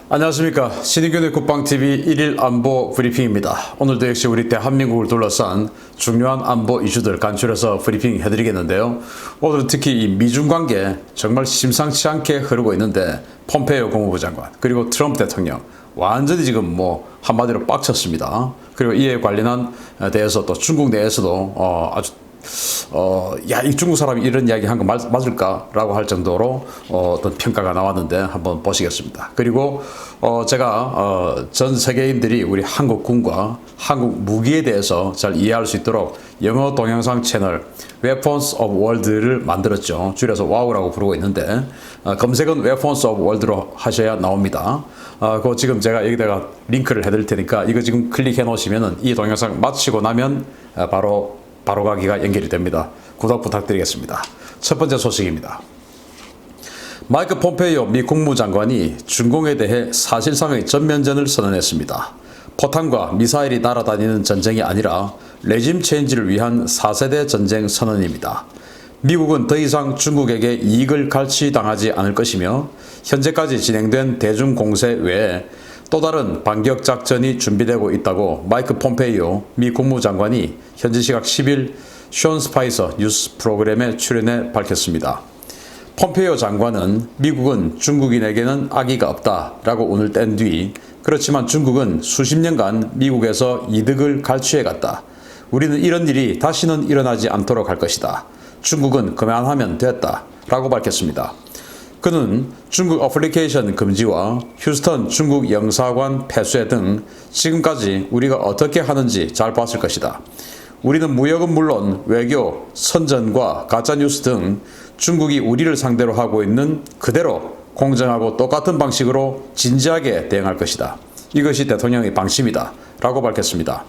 안녕하십니까. 신인균의 국방TV 1일 안보 브리핑입니다. 오늘도 역시 우리 대한민국을 둘러싼 중요한 안보 이슈들 간추려서 브리핑 해드리겠는데요. 오늘은 특히 이 미중 관계 정말 심상치 않게 흐르고 있는데 폼페이오 국무부 장관 그리고 트럼프 대통령 완전히 지금 뭐 한마디로 빡쳤습니다. 그리고 이에 관련한 대해서 또 중국 내에서도 아주 야, 이 중국 사람이 이런 이야기 한 거 맞을까라고 할 정도로 어떤 평가가 나왔는데 한번 보시겠습니다. 그리고 제가 전 세계인들이 우리 한국군과 한국 무기에 대해서 잘 이해할 수 있도록 영어 동영상 채널 Weapons of World를 만들었죠. 줄여서 와우라고 부르고 있는데 검색은 Weapons of World로 하셔야 나옵니다. 그거 지금 제가 여기다가 링크를 해드릴 테니까 이거 지금 클릭해 놓으시면은 이 동영상 마치고 나면 바로 가기가 연결이 됩니다. 구독 부탁드리겠습니다. 첫 번째 소식입니다. 마이크 폼페이오 미 국무장관이 중공에 대해 사실상의 전면전을 선언했습니다. 포탄과 미사일이 날아다니는 전쟁이 아니라 레짐 체인지를 위한 4세대 전쟁 선언입니다. 미국은 더 이상 중국에게 이익을 갈취당하지 않을 것이며 현재까지 진행된 대중 공세 외에 또 다른 반격 작전이 준비되고 있다고 마이크 폼페이오 미 국무장관이 현지 시각 10일 션 스파이서 뉴스 프로그램에 출연해 밝혔습니다. 폼페이오 장관은 미국은 중국인에게는 악의가 없다라고 운을 뗀 뒤 그렇지만 중국은 수십 년간 미국에서 이득을 갈취해갔다. 우리는 이런 일이 다시는 일어나지 않도록 할 것이다. 중국은 그만하면 됐다 라고 밝혔습니다. 그는 중국 어플리케이션 금지와 휴스턴 중국 영사관 폐쇄 등 지금까지 우리가 어떻게 하는지 잘 봤을 것이다. 우리는 무역은 물론 외교, 선전과 가짜뉴스 등 중국이 우리를 상대로 하고 있는 그대로 공정하고 똑같은 방식으로 진지하게 대응할 것이다. 이것이 대통령의 방침이다 라고 밝혔습니다.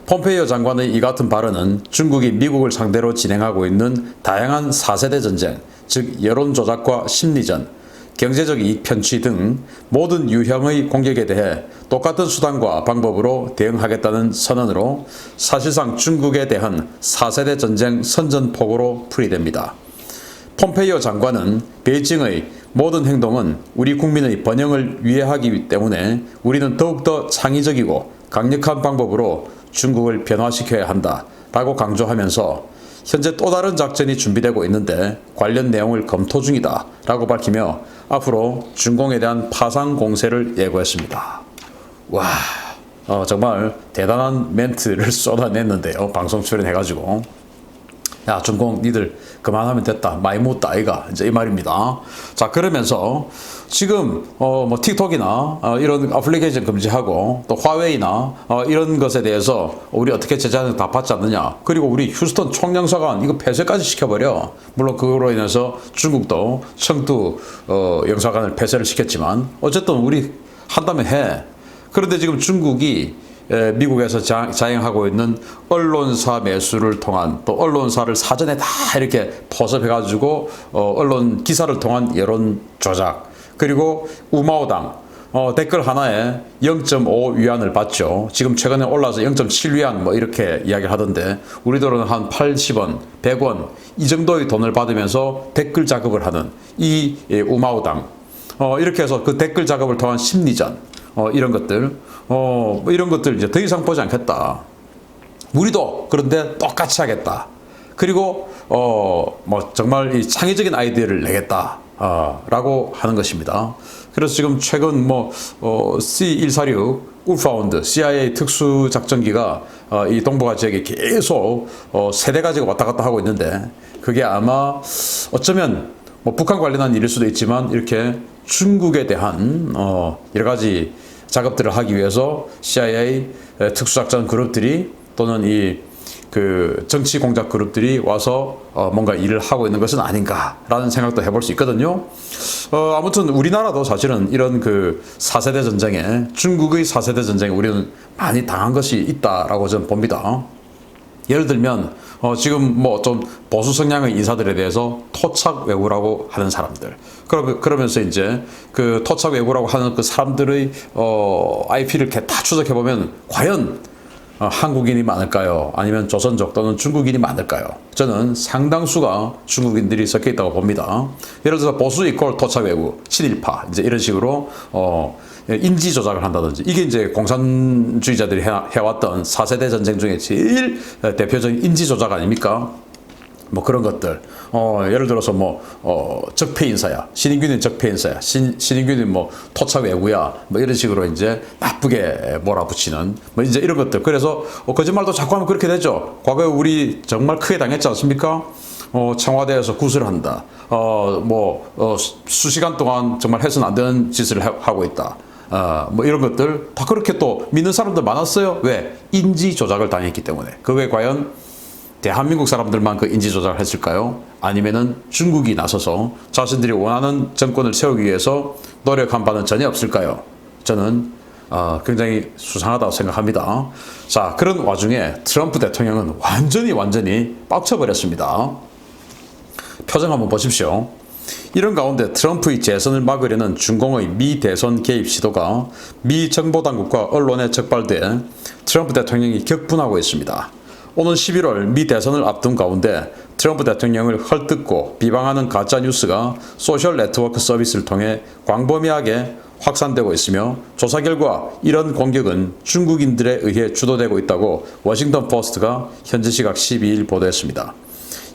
폼페이오 장관의 이 같은 발언은 중국이 미국을 상대로 진행하고 있는 다양한 4세대 전쟁, 즉 여론 조작과 심리전, 경제적 이익 편취 등 모든 유형의 공격에 대해 똑같은 수단과 방법으로 대응하겠다는 선언으로 사실상 중국에 대한 4세대 전쟁 선전포고로 풀이됩니다. 폼페이오 장관은 베이징의 모든 행동은 우리 국민의 번영을 위해 하기 때문에 우리는 더욱더 창의적이고 강력한 방법으로 중국을 변화시켜야 한다 라고 강조하면서 현재 또 다른 작전이 준비되고 있는데 관련 내용을 검토 중이다 라고 밝히며 앞으로 중공에 대한 파상 공세를 예고했습니다. 와, 정말 대단한 멘트를 쏟아냈는데요. 방송 출연해가지고 야, 중공 니들 그만하면 됐다. 많이 묻다 아이가 이제 이 말입니다. 자, 그러면서 지금 뭐 틱톡이나 이런 어플리케이션 금지하고 또 화웨이나 이런 것에 대해서 우리 어떻게 제재하는지 다 받지 않느냐. 그리고 우리 휴스턴 총영사관 이거 폐쇄까지 시켜버려. 물론 그거로 인해서 중국도 청두 영사관을 폐쇄를 시켰지만 어쨌든 우리 한다면 해. 그런데 지금 중국이 미국에서 자행하고 있는 언론사 매수를 통한 또 언론사를 사전에 다 이렇게 포섭해가지고 언론 기사를 통한 여론 조작 그리고 우마오당 댓글 하나에 0.5 위안을 받죠. 지금 최근에 올라서 0.7 위안 뭐 이렇게 이야기를 하던데 우리들은 한 80원, 100원 이 정도의 돈을 받으면서 댓글 작업을 하는 이 우마오당 이렇게 해서 그 댓글 작업을 통한 심리전 이런 것들 뭐 이런 것들 이제 더 이상 보지 않겠다. 우리도 그런데 똑같이 하겠다. 그리고 뭐 정말 이 창의적인 아이디어를 내겠다. 라고 하는 것입니다. 그래서 지금 최근 뭐 C146 울파운드 CIA 특수작전기가 이 동북아 지역에 계속 세대 가지고 왔다 갔다 하고 있는데 그게 아마 어쩌면 뭐 북한 관련한 일일 수도 있지만 이렇게 중국에 대한 여러 가지 작업들을 하기 위해서 CIA 특수작전 그룹들이 또는 이 그 정치 공작 그룹들이 와서 뭔가 일을 하고 있는 것은 아닌가라는 생각도 해볼 수 있거든요. 아무튼 우리나라도 사실은 이런 그 4세대 전쟁에 중국의 4세대 전쟁에 우리는 많이 당한 것이 있다라고 저는 봅니다. 예를 들면 지금 뭐 좀 보수 성향의 인사들에 대해서 토착 외구라고 하는 사람들 그러면서 이제 그 토착 외구라고 하는 그 사람들의 IP를 이렇게 다 추적해 보면 과연 한국인이 많을까요? 아니면 조선족 또는 중국인이 많을까요? 저는 상당수가 중국인들이 섞여 있다고 봅니다. 예를 들어서 보수 이꼴 토착 외구, 친일파 이제 이런 식으로 인지 조작을 한다든지 이게 이제 공산주의자들이 해왔던 4세대 전쟁 중에 제일 대표적인 인지 조작 아닙니까? 뭐 그런 것들. 예를 들어서 적폐 인사야. 신인균은 적폐 인사야. 신인균은 토착 외구야. 뭐 이런 식으로 이제 나쁘게 몰아붙이는 뭐 이제 이런 것들. 그래서 거짓말도 자꾸 하면 그렇게 되죠. 과거에 우리 정말 크게 당했지 않습니까? 청와대에서 구슬한다. 수시간 동안 정말 해서는 안 되는 짓을 하고 있다. 뭐 이런 것들 다 그렇게 또 믿는 사람들 많았어요. 왜? 인지 조작을 당했기 때문에. 그게 과연 대한민국 사람들만 그 인지 조작을 했을까요? 아니면은 중국이 나서서 자신들이 원하는 정권을 세우기 위해서 노력한 바는 전혀 없을까요? 저는 굉장히 수상하다고 생각합니다. 자, 그런 와중에 트럼프 대통령은 완전히 빡쳐버렸습니다. 표정 한번 보십시오. 이런 가운데 트럼프의 재선을 막으려는 중공의 미 대선 개입 시도가 미 정보당국과 언론에 적발돼 트럼프 대통령이 격분하고 있습니다. 오는 11월 미 대선을 앞둔 가운데 트럼프 대통령을 헐뜯고 비방하는 가짜뉴스가 소셜 네트워크 서비스를 통해 광범위하게 확산되고 있으며 조사 결과 이런 공격은 중국인들에 의해 주도되고 있다고 워싱턴 포스트가 현지 시각 12일 보도했습니다.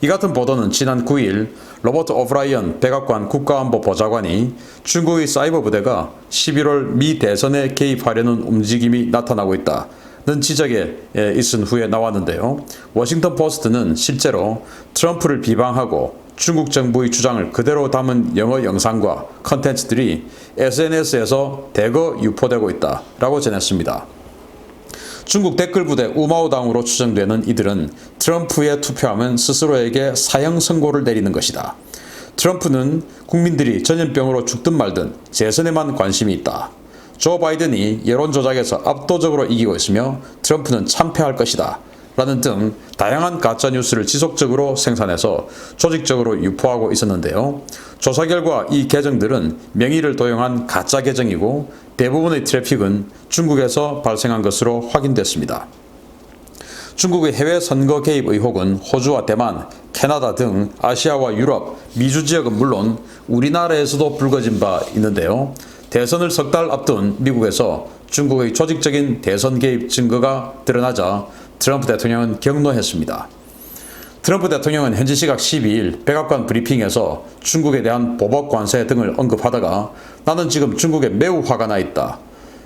이 같은 보도는 지난 9일 로버트 오브라이언 백악관 국가안보 보좌관이 중국의 사이버 부대가 11월 미 대선에 개입하려는 움직임이 나타나고 있다. 는 지적에 있은 후에 나왔는데요. 워싱턴 포스트는 실제로 트럼프를 비방하고 중국 정부의 주장을 그대로 담은 영어 영상과 컨텐츠들이 SNS에서 대거 유포되고 있다라고 전했습니다. 중국 댓글 부대 우마오당으로 추정되는 이들은 트럼프에 투표하면 스스로에게 사형 선고를 내리는 것이다. 트럼프는 국민들이 전염병으로 죽든 말든 재선에만 관심이 있다. 조 바이든이 여론조작에서 압도적으로 이기고 있으며 트럼프는 참패할 것이다. 라는 등 다양한 가짜뉴스를 지속적으로 생산해서 조직적으로 유포하고 있었는데요. 조사 결과 이 계정들은 명의를 도용한 가짜 계정이고 대부분의 트래픽은 중국에서 발생한 것으로 확인됐습니다. 중국의 해외 선거 개입 의혹은 호주와 대만, 캐나다 등 아시아와 유럽, 미주 지역은 물론 우리나라에서도 불거진 바 있는데요. 대선을 석 달 앞둔 미국에서 중국의 조직적인 대선 개입 증거가 드러나자 트럼프 대통령은 격노했습니다. 트럼프 대통령은 현지 시각 12일 백악관 브리핑에서 중국에 대한 보복 관세 등을 언급하다가 나는 지금 중국에 매우 화가 나 있다.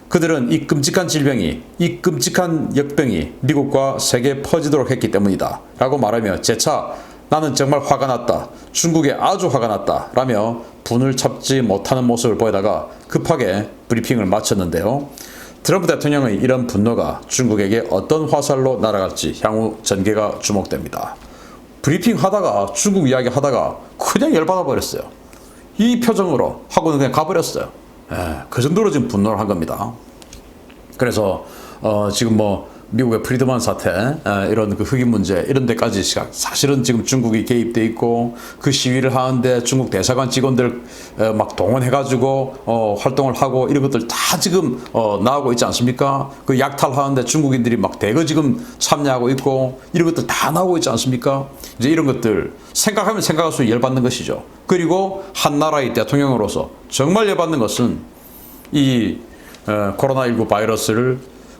그들은 이 끔찍한 질병이, 이 끔찍한 역병이 미국과 세계에 퍼지도록 했기 때문이다. 라고 말하며 재차 나는 정말 화가 났다. 중국에 아주 화가 났다. 라며 분을 참지 못하는 모습을 보이다가 급하게 브리핑을 마쳤는데요. 트럼프 대통령의 이런 분노가 중국에게 어떤 화살로 날아갈지 향후 전개가 주목됩니다. 브리핑 하다가 중국 이야기 하다가 그냥 열받아 버렸어요. 이 표정으로 하고는 그냥 가버렸어요. 그 정도로 지금 분노를 한 겁니다. 그래서 지금 미국의 프리드만 사태, 이런 그 흑인 문제, 이런 데까지 사실은 지금 중국이 개입돼 있고 그 시위를 하는데 중국 대사관 직원들 막 동원해가지고 활동을 하고 이런 것들 다 지금 나오고 있지 않습니까? 그 약탈하는데 중국인들이 막 대거 지금 참여하고 있고 이런 것들 다 나오고 있지 않습니까? 이제 이런 것들 생각하면 생각할수록 열받는 것이죠. 그리고 한 나라의 대통령으로서 정말 열받는 것은 이 코로나19 바이러스를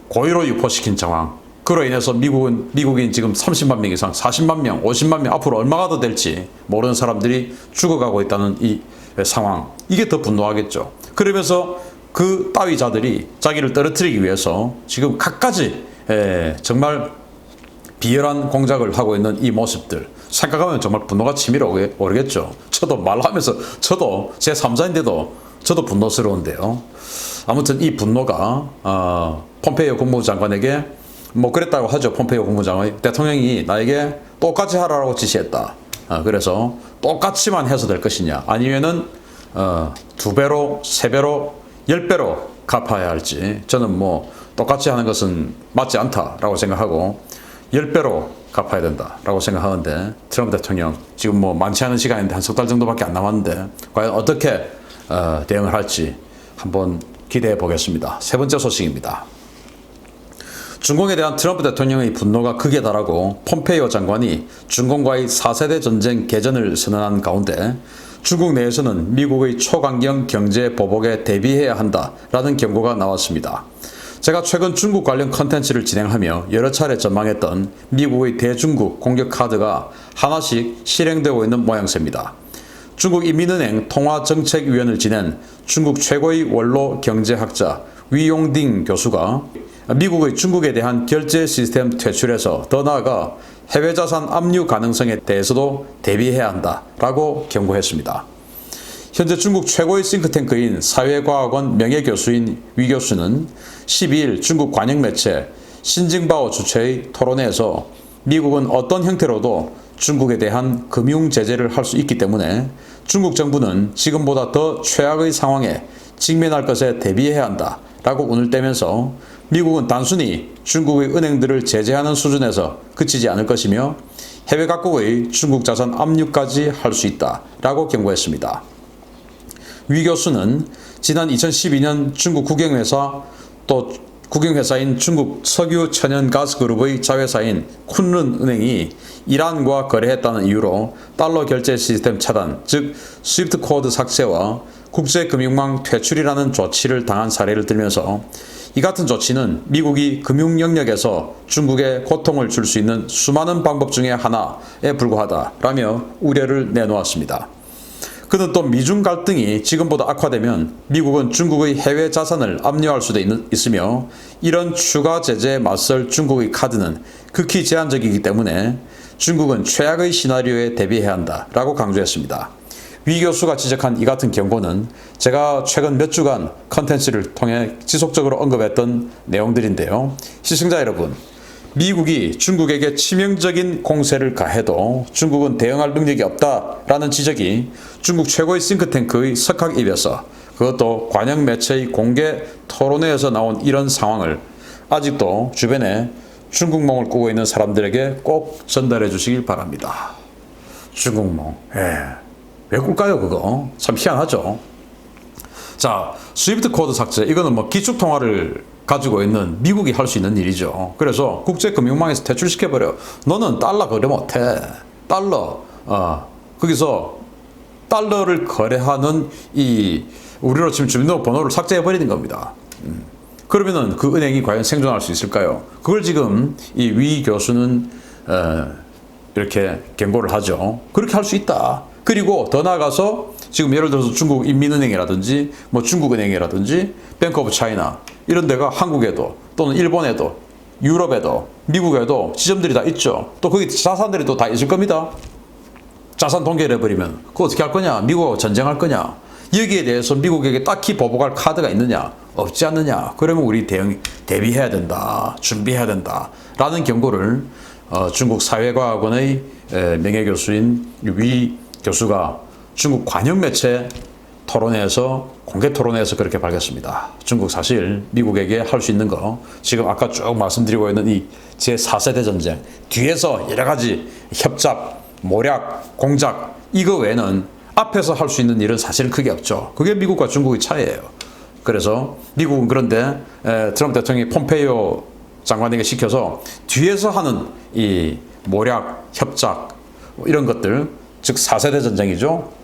고의로 유포시킨 상황. 그로 인해서 미국인 지금 30만 명 이상, 40만 명, 50만 명 앞으로 얼마가 더 될지 모르는 사람들이 죽어가고 있다는 이 상황. 이게 더 분노하겠죠. 그러면서 그 따위자들이 자기를 떨어뜨리기 위해서 지금 갖가지 정말 비열한 공작을 하고 있는 이 모습들. 생각하면 정말 분노가 치밀어 오르겠죠. 저도 말하면서 저도 제 3자인데도 저도 분노스러운데요. 아무튼 이 분노가 폼페이오 국무부 장관에게 그랬다고 하죠. 폼페이오 국무부 장관이 대통령이 나에게 똑같이 하라고 지시했다. 그래서 똑같이만 해서 될 것이냐 아니면은 2배로 3배로 10배로 갚아야 할지 저는 똑같이 하는 것은 맞지 않다라고 생각하고 10배로 갚아야 된다라고 생각하는데 트럼프 대통령 지금 많지 않은 시간인데 한 석 달 정도밖에 안 남았는데 과연 어떻게 대응을 할지 한번 기대해 보겠습니다. 세 번째 소식입니다. 중공에 대한 트럼프 대통령의 분노가 극에 달하고 폼페이오 장관이 중공과의 4세대 전쟁 개전을 선언한 가운데 중국 내에서는 미국의 초강경 경제 보복에 대비해야 한다라는 경고가 나왔습니다. 제가 최근 중국 관련 컨텐츠를 진행하며 여러 차례 전망했던 미국의 대중국 공격 카드가 하나씩 실행되고 있는 모양새입니다. 중국 인민은행 통화정책위원을 지낸 중국 최고의 원로 경제학자 위용딩 교수가 미국의 중국에 대한 결제 시스템 퇴출에서 더 나아가 해외자산 압류 가능성에 대해서도 대비해야 한다라고 경고했습니다. 현재 중국 최고의 싱크탱크인 사회과학원 명예교수인 위 교수는 12일 중국 관영 매체 신징바오 주최의 토론회에서 미국은 어떤 형태로도 중국에 대한 금융 제재를 할 수 있기 때문에 중국 정부는 지금보다 더 최악의 상황에 직면할 것에 대비해야 한다라고 운을 떼면서 미국은 단순히 중국의 은행들을 제재하는 수준에서 그치지 않을 것이며 해외 각국의 중국 자산 압류까지 할 수 있다라고 경고했습니다. 위 교수는 지난 2012년 중국 국영회사 또 국영회사인 중국 석유천연가스그룹의 자회사인 쿤른 은행이 이란과 거래했다는 이유로 달러 결제 시스템 차단, 즉 스위프트 코드 삭제와 국제금융망 퇴출이라는 조치를 당한 사례를 들면서 이 같은 조치는 미국이 금융 영역에서 중국에 고통을 줄 수 있는 수많은 방법 중에 하나에 불과하다라며 우려를 내놓았습니다. 그는 또 미중 갈등이 지금보다 악화되면 미국은 중국의 해외 자산을 압류할 수도 있으며 이런 추가 제재에 맞설 중국의 카드는 극히 제한적이기 때문에 중국은 최악의 시나리오에 대비해야 한다라고 강조했습니다. 위 교수가 지적한 이 같은 경고는 제가 최근 몇 주간 컨텐츠를 통해 지속적으로 언급했던 내용들인데요. 시청자 여러분, 미국이 중국에게 치명적인 공세를 가해도 중국은 대응할 능력이 없다라는 지적이 중국 최고의 싱크탱크의 석학 입에서, 그것도 관영 매체의 공개 토론회에서 나온 이런 상황을 아직도 주변에 중국몽을 꾸고 있는 사람들에게 꼭 전달해 주시길 바랍니다. 중국몽, 왜 꿀까요 그거? 참 희한하죠. 자, 스위프트 코드 삭제, 이거는 뭐 기축통화를 가지고 있는 미국이 할 수 있는 일이죠. 그래서 국제금융망에서 퇴출시켜버려. 너는 달러 거래 못해. 달러, 거기서 달러를 거래하는 우리로 치면 주민등록번호를 삭제해버리는 겁니다. 그러면은 그 은행이 과연 생존할 수 있을까요? 그걸 지금 이 위 교수는 이렇게 경고를 하죠. 그렇게 할 수 있다. 그리고 더 나아가서 지금 예를 들어서 중국 인민은행이라든지 뭐 중국은행이라든지 뱅크 오브 차이나 이런 데가 한국에도 또는 일본에도 유럽에도 미국에도 지점들이 다 있죠. 또 거기 자산들이 또 다 있을 겁니다. 자산 동결 해버리면 그거 어떻게 할 거냐? 미국하고 전쟁할 거냐? 여기에 대해서 미국에게 딱히 보복할 카드가 있느냐? 없지 않느냐? 그러면 우리 대비해야 된다. 준비해야 된다. 라는 경고를 중국 사회과학원의 명예교수인 위 교수가 중국 관영매체 토론회에서, 공개 토론회에서 그렇게 밝혔습니다. 중국 사실 미국에게 할 수 있는 거, 지금 아까 쭉 말씀드리고 있는 이 제4세대 전쟁, 뒤에서 여러 가지 협잡, 모략, 공작, 이거 외에는 앞에서 할 수 있는 일은 사실 크게 없죠. 그게 미국과 중국의 차이예요. 그래서 미국은 그런데 트럼프 대통령이 폼페이오 장관에게 시켜서 뒤에서 하는 이 모략, 협작, 이런 것들, 즉 4세대 전쟁이죠.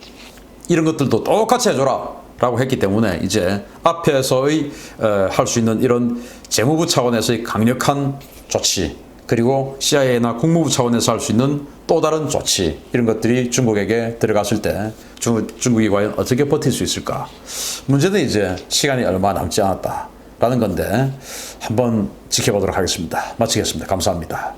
이런 것들도 똑같이 해줘라 라고 했기 때문에 이제 앞에서의 할 수 있는 이런 재무부 차원에서의 강력한 조치, 그리고 CIA나 국무부 차원에서 할 수 있는 또 다른 조치, 이런 것들이 중국에게 들어갔을 때 중국이 과연 어떻게 버틸 수 있을까? 문제는 이제 시간이 얼마 남지 않았다라는 건데 한번 지켜보도록 하겠습니다. 마치겠습니다. 감사합니다.